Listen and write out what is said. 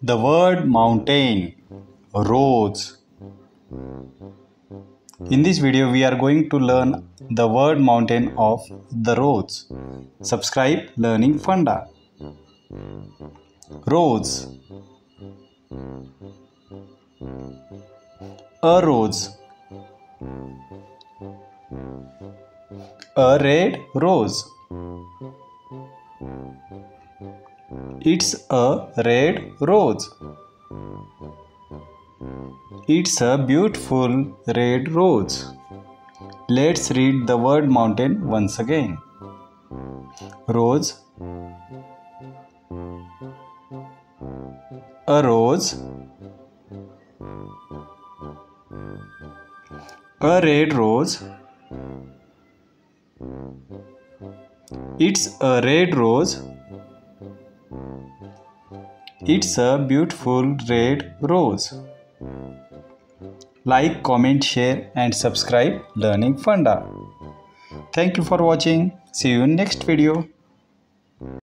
The word mountain, rose. In this video, we are going to learn the word mountain of the rose. Subscribe Learning Funda. Rose. A rose. A red rose. It's a red rose. It's a beautiful red rose. Let's read the word mountain once again. Rose. A rose. A red rose. It's a red rose. It's a beautiful red rose. Like, comment, share and subscribe Learning Funda. Thank you for watching. See you in next video.